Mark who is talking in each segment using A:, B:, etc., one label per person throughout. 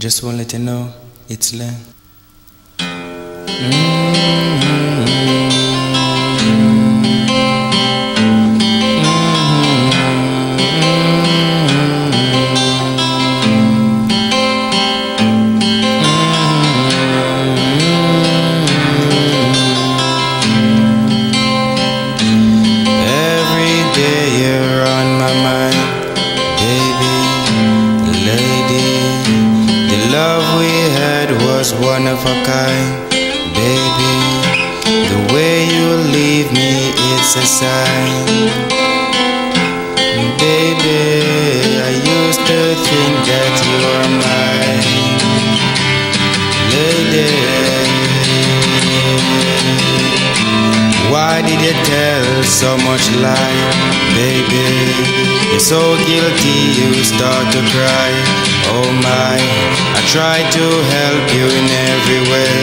A: Just wanna let you know it's laing. Every day you're on my mind, baby, lady. The love we had was one of a kind, baby. The way you leave me, it's a sign, baby. I used to think that you were mine, lady. Why did you tell so much lie, baby? You're so guilty, you start to cry. Oh my, I try to help you in every way,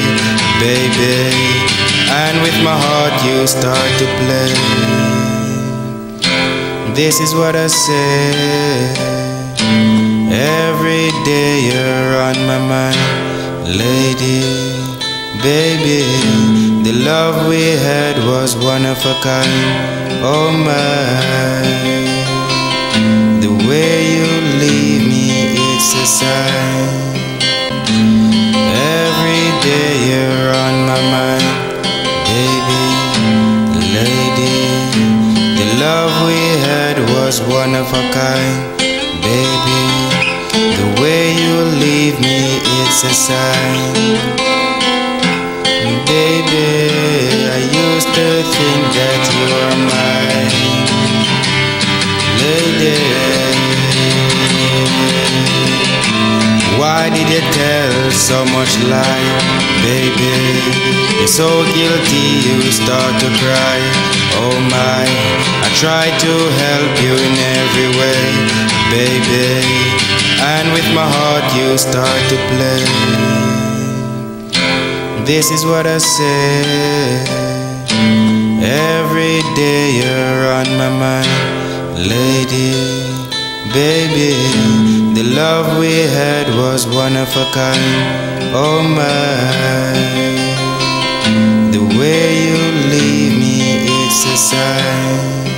A: baby. And with my heart you start to play. This is what I say. Every day you're on my mind, lady, baby. The love we had was one of a kind. Oh my, the way you leave me, it's a sign. Every day you're on my mind, baby, lady. The love we had was one of a kind, baby. The way you leave me, it's a sign. Baby, I used to think that you were mine, lady. Why did you tell so much lie, baby? You're so guilty, you start to cry. Oh my, I try to help you in every way, baby. And with my heart you start to play. This is what I say. Every day you're on my mind, lady, baby. The love we had was one of a kind. Oh my, the way you leave me, it's a sign.